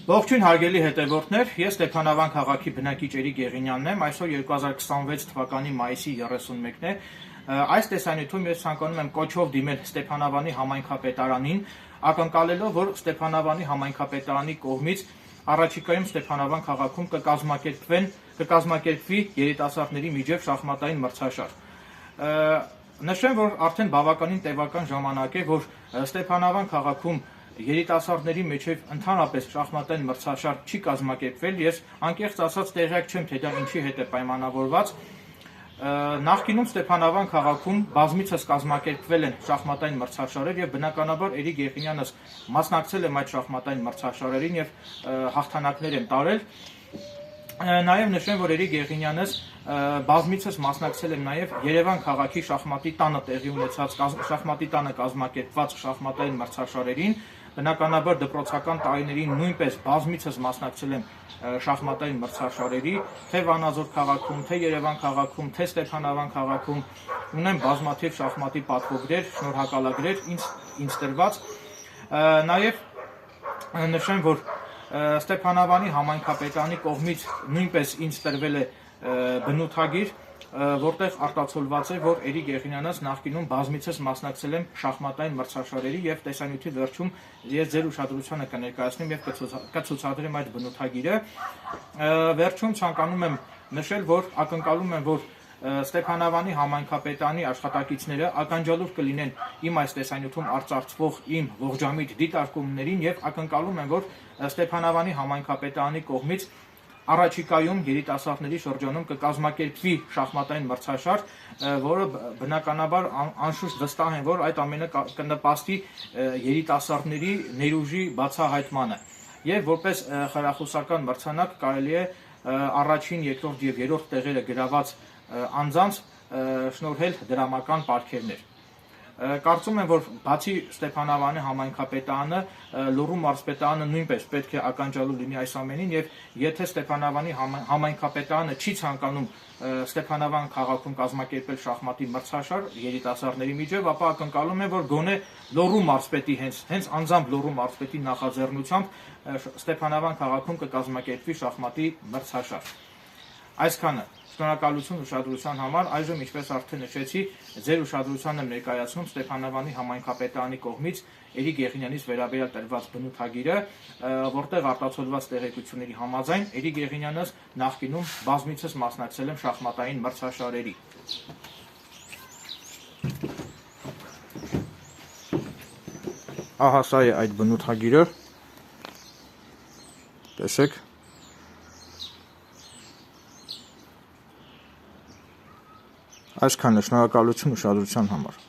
Ողջույն հարգելի հետևորդներ, ես Ստեփանավան քաղաքի բնակիչ Էրիկ Եղինյանն եմ, այսօր 2026 թվականի մայիսի 31-ն է, այս տեսանյութում ես ցանկանում եմ կոչով դիմել Ստեփանավանի համայնքապետարանին, ակնկալելով, որ Ստեփանավանի համայնքապետարանի կողմից առաջիկայում Ստեփանավան քաղաքում կկազմակերպվի երիտասարդների միջև շախմատային մրցաշար։ Նշեմ, որ արդեն բավականին տևական ժամանակ է, որ Ստեփանավան քաղաքում երիտասարդների միջև ընդհանրապես շախմատային մրցաշար չի կազմակերպվել, ես անկեղծ ասած տեղյակ չեմ, թե դա ինչի հետ է պայմանավորված։ Նախկինում Ստեփանավան քաղաքում բազմիցս կազմակերպվել են շախմատային մրցաշարեր եւ բնականաբար Էրիկ Եղինյանս մասնակցել եմ այդ շախմատային մրցաշարերին եւ հաղթանակներ եմ տարել։ Նաև նշեմ, որ Էրիկ Եղինյանս բազմիցս մասնակցել եմ նաև Երևան քաղաքի շախմատի տանը տեղի ունեցած շախմատի տանը կազմակերպված շախմատային մրցաշարերին, բնականաբար դպրոցական տարիներին նույնպես բազմիցս մասնակցել եմ շախմատային մրցաշարերի, թե Վանաձոր քաղաքում, թե Երևան քաղաքում, թե Ստեփանավան քաղաքում, ունեմ բազմաթիվ շախմատի պատվոգրեր, շնորհակալագրեր ինձ տրված։ Նաև նշեմ, որ Ստեփանավանի համայնքապետարանի կողմից նույնպես ինձ տրվել է բնութագիր, որտեղ արտացոլված է, որ Էրիկ Եղինյանս նախկինում բազմիցս մասնակցել եմ շախմատային մրցաշարերի եւ տեսանյութի վերջում ես ձեր ուշադրությանը կներկայացնեմ եւ կցուցադրեմ այդ բնութագիրը։ Վերջում ցանկանում եմ նշել, որ ակնկալում եմ, որ Ստեփանավանի համայնքապետարանի աշխատակիցները ականջալուր կլինեն իմ այս տեսանյութում արծարծվող իմ ողջամիտ դիտարկումներին եւ ակնկալում եմ, որ Ստեփանավանի համայնքապետարանի կողմից առաջիկայում երիտասարդների շրջանում կկազմակերպվի շախմատային մրցաշար, որը բնականաբար անշուշտ վստահ եմ, որ այդ ամենը կնպաստի երիտասարդների ներուժի բացահայտմանը եւ որպես խրախուսական մրցանակ կարելի է առաջին, երկրորդ եւ երրորդ տեղերը գրաված անձանց շնորհել դրամական պարգևներ։ Կարծում եմ, որ բացի Ստեփանավանի համայնքապետարանը, Լոռու մարզպետարանը նույնպես պետք է ականջալուր լինի այս ամենին եւ եթե Ստեփանավանի համայնքապետարանը չի ցանկանում Ստեփանավան քաղաքում կազմակերպել շախմատի մրցաշար երիտասարդների միջև, ապա ակնկալում եմ, որ գոնե Լոռու մարզպետի հենց անձամբ Լոռու մարզպետի նախաձեռնությամբ Ստեփանավան քաղաքում կկազմակերպվի շախմատի մրցաշար։ Այսքանը։ Շնորհակալություն ուշադրության համար, այժմ ինչպես արդեն նշեցի, ձեր ուշադրությանը եմ ներկայացնում Ստեփանավանի համայնքապետարանի կողմից Էրիկ Եղինյանից վերաբերյալ տրված բնութագիրը, որտեղ արտացոլված տեղեկությունների համաձայն Էրիկ Եղինյանս նախկինում բազմիցս մասնակցել եմ շախմատային մրցաշարերի։ Ահա սա է այդ բնութագիրը։ Տեսեք։ Այսքանը, շնորհակալություն ուշադրության համար։